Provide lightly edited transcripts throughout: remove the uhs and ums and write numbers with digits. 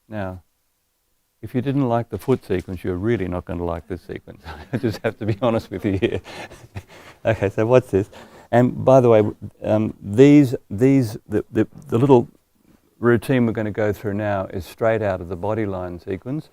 Now, if you didn't like the foot sequence, you're really not going to like this sequence. I just have to be honest with you here. Okay, so what's this? And by the way, the little routine we're going to go through now is straight out of the body line sequence.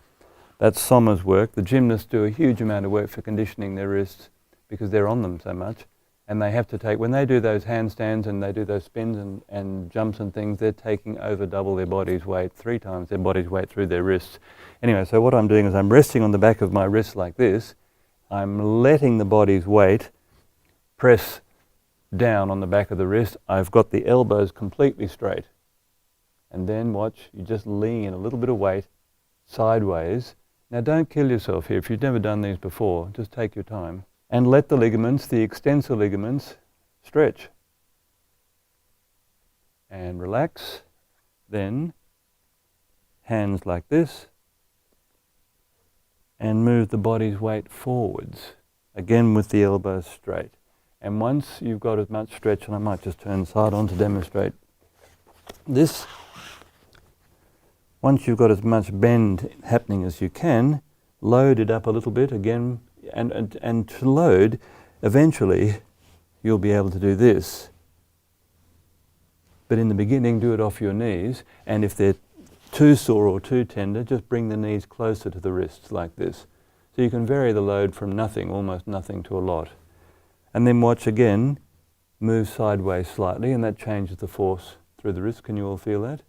That's Sommer's work. The gymnasts do a huge amount of work for conditioning their wrists because they're on them so much. And they have to take, when they do those handstands and they do those spins and jumps and things, they're taking over double their body's weight, 3 times their body's weight through their wrists. Anyway, so what I'm doing is I'm resting on the back of my wrist like this. I'm letting the body's weight press down on the back of the wrist. I've got the elbows completely straight. And then watch, you just lean a little bit of weight sideways. Now don't kill yourself here. If you've never done these before, just take your time. And let the ligaments, the extensor ligaments, stretch. And relax. Then, hands like this. And move the body's weight forwards. Again with the elbows straight. And once you've got as much stretch, and I might just turn side on to demonstrate this. Once you've got as much bend happening as you can, load it up a little bit again. And to load, eventually you'll be able to do this. But in the beginning, do it off your knees, and if they're too sore or too tender, just bring the knees closer to the wrists like this. So you can vary the load from nothing, almost nothing, to a lot. And then watch again, move sideways slightly, and that changes the force through the wrist. Can you all feel that?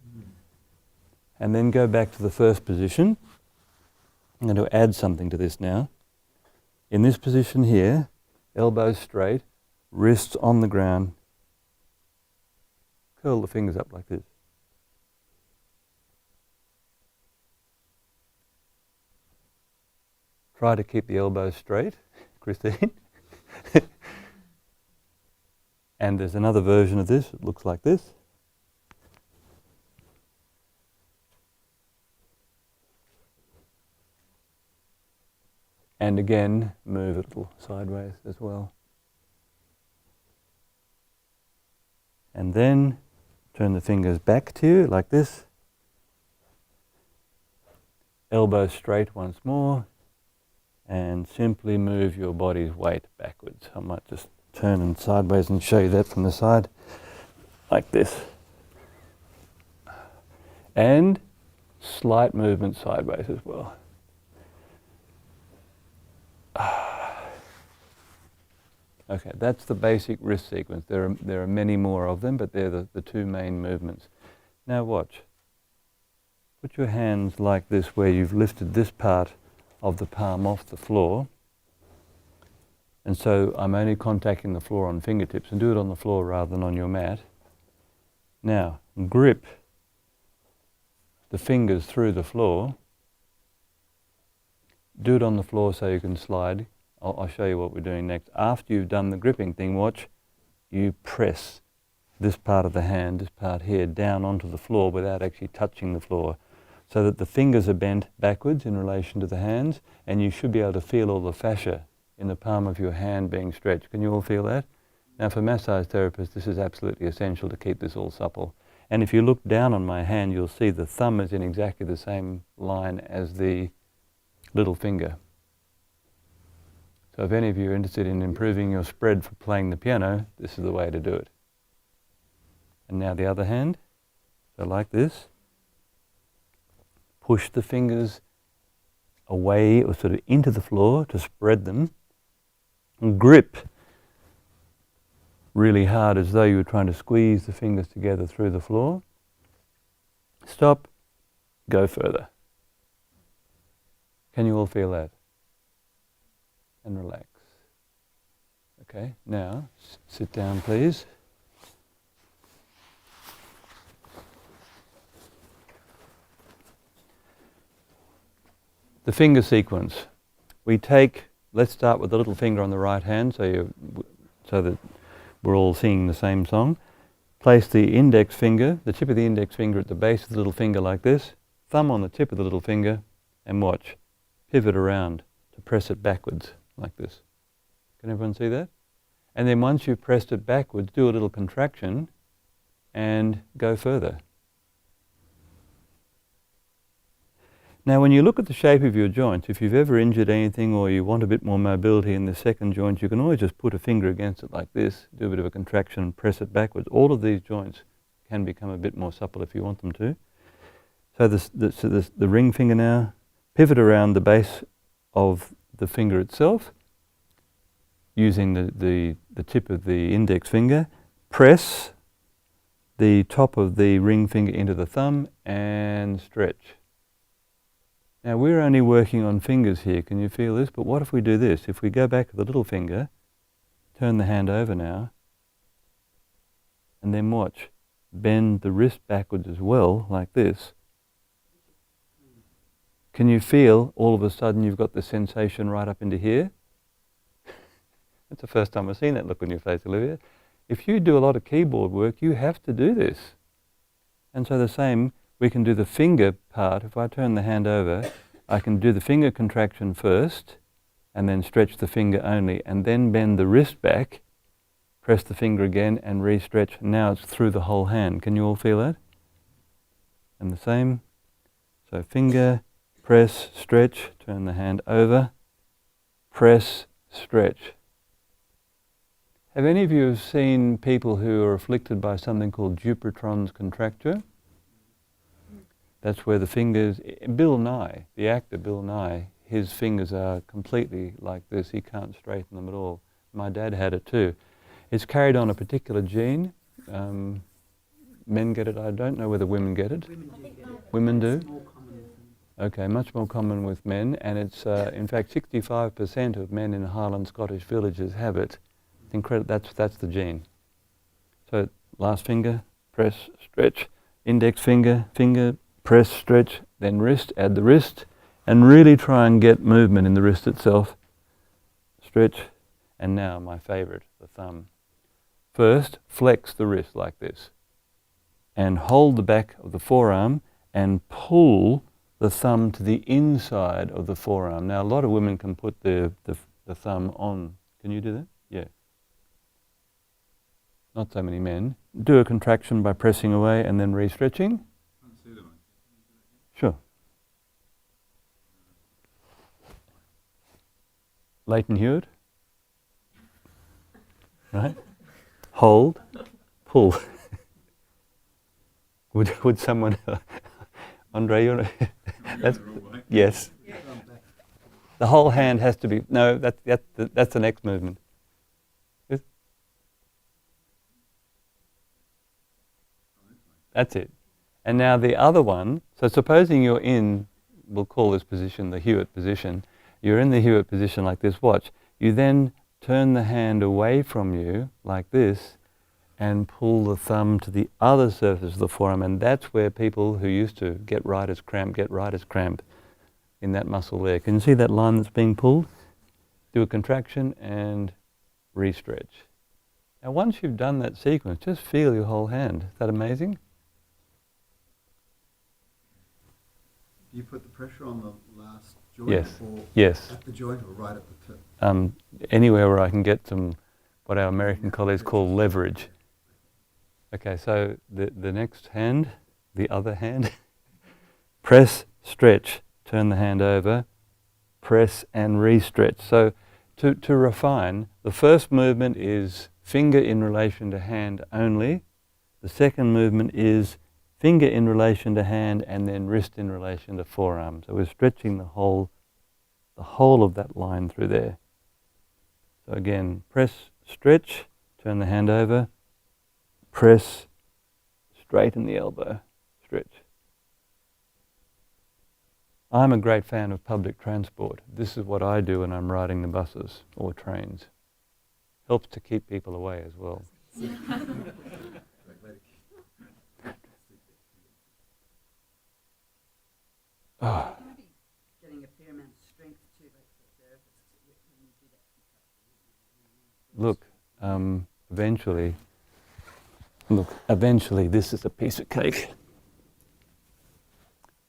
And then go back to the first position. I'm going to add something to this now. In this position here, elbows straight, wrists on the ground. Curl the fingers up like this. Try to keep the elbows straight, Christine. And there's another version of this. It looks like this. And again, move a little sideways as well. And then turn the fingers back to you like this. Elbows straight once more. And simply move your body's weight backwards. I might just turn and sideways and show you that from the side. Like this. And slight movement sideways as well. Okay, that's the basic wrist sequence. There are many more of them, but they're the 2 main movements. Now watch. Put your hands like this where you've lifted this part of the palm off the floor. And so I'm only contacting the floor on fingertips, and do it on the floor rather than on your mat. Now, grip the fingers through the floor. Do it on the floor so you can slide. I'll show you what we're doing next. After you've done the gripping thing, watch, you press this part of the hand, this part here, down onto the floor without actually touching the floor, so that the fingers are bent backwards in relation to the hands, and you should be able to feel all the fascia in the palm of your hand being stretched. Can you all feel that? Now for massage therapists, this is absolutely essential to keep this all supple. And if you look down on my hand, you'll see the thumb is in exactly the same line as the little finger. So if any of you are interested in improving your spread for playing the piano, this is the way to do it. And now the other hand, so like this. Push the fingers away or sort of into the floor to spread them. And grip really hard as though you were trying to squeeze the fingers together through the floor. Stop, go further. Can you all feel that? And relax. Okay, now sit down please. The finger sequence. We take, let's start with the little finger on the right hand so that we're all singing the same song. Place the index finger, the tip of the index finger at the base of the little finger like this, thumb on the tip of the little finger, and watch. Pivot around to press it backwards like this. Can everyone see that? And then once you've pressed it backwards, do a little contraction and go further. Now when you look at the shape of your joints, if you've ever injured anything or you want a bit more mobility in the second joint, you can always just put a finger against it like this, do a bit of a contraction and press it backwards. All of these joints can become a bit more supple if you want them to. So the ring finger now, pivot around the base of the finger itself, using the tip of the index finger, press the top of the ring finger into the thumb and stretch. Now we're only working on fingers here, can you feel this? But what if we do this? If we go back to the little finger, turn the hand over now, and then watch. Bend the wrist backwards as well, like this. Can you feel all of a sudden you've got the sensation right up into here? That's the first time I've seen that look on your face, Olivia. If you do a lot of keyboard work, you have to do this. And so the same, we can do the finger part. If I turn the hand over, I can do the finger contraction first, and then stretch the finger only, and then bend the wrist back, press the finger again, and re-stretch. Now it's through the whole hand. Can you all feel that? And the same. So finger, press, stretch, turn the hand over, press, stretch. Have any of you seen people who are afflicted by something called Dupuytren's contracture? That's where the fingers, Bill Nye, the actor Bill Nye, his fingers are completely like this. He can't straighten them at all. My dad had it too. It's carried on a particular gene. Men get it. I don't know whether women get it. Women do? Okay, much more common with men, and it's in fact 65% of men in Highland Scottish villages have it. It's incredible. That's the gene. So last finger, press, stretch, index finger, press, stretch, then wrist, add the wrist, and really try and get movement in the wrist itself. Stretch, and now my favorite, the thumb. First, flex the wrist like this, and hold the back of the forearm and pull the thumb to the inside of the forearm. Now a lot of women can put the thumb on. Can you do that? Yeah. Not so many men. Do a contraction by pressing away and then re-stretching. Sure. Leighton Hewitt. Right? Hold, pull. Would someone, Andre, you want to? That's, yes. The whole hand has to be, no, that's the next movement. That's it. And now the other one, so supposing you're in, we'll call this position the Hewitt position, you're in the Hewitt position like this, watch. You then turn the hand away from you like this and pull the thumb to the other surface of the forearm, and that's where people who used to get writer's cramp in that muscle there. Can you see that line that's being pulled? Do a contraction and re-stretch. Now once you've done that sequence, just feel your whole hand. Is that amazing? Do you put the pressure on the last joint? Yes. Or yes. At the joint or right at the tip? Anywhere where I can get some, what our American colleagues call leverage. Okay, so the next hand, the other hand, press, stretch, turn the hand over, press and re-stretch. So to refine, the first movement is finger in relation to hand only. The second movement is finger in relation to hand and then wrist in relation to forearm. So we're stretching the whole of that line through there. So again, press, stretch, turn the hand over, press, straighten the elbow, stretch. I'm a great fan of public transport. This is what I do when I'm riding the buses or trains. Helps to keep people away as well. Oh. Getting a fair amount of strength too, like the therapists when you do that. Look, eventually this is a piece of cake.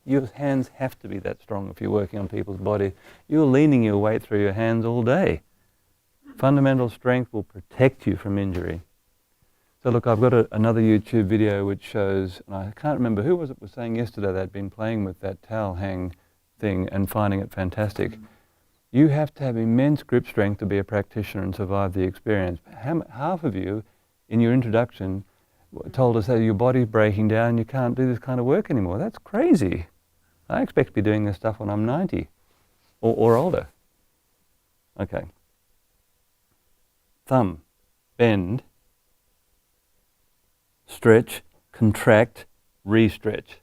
Your hands have to be that strong if you're working on people's body. You're leaning your weight through your hands all day. Fundamental strength will protect you from injury. So look, I've got another YouTube video which shows, and I can't remember who was saying yesterday they'd been playing with that towel hang thing and finding it fantastic. You have to have immense grip strength to be a practitioner and survive the experience. Half of you, in your introduction, told us that your body's breaking down, you can't do this kind of work anymore. That's crazy. I expect to be doing this stuff when I'm 90 or older. Okay. Thumb, bend, stretch, contract, re-stretch.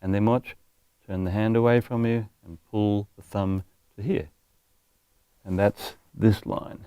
And then watch, turn the hand away from you and pull the thumb to here. And that's this line.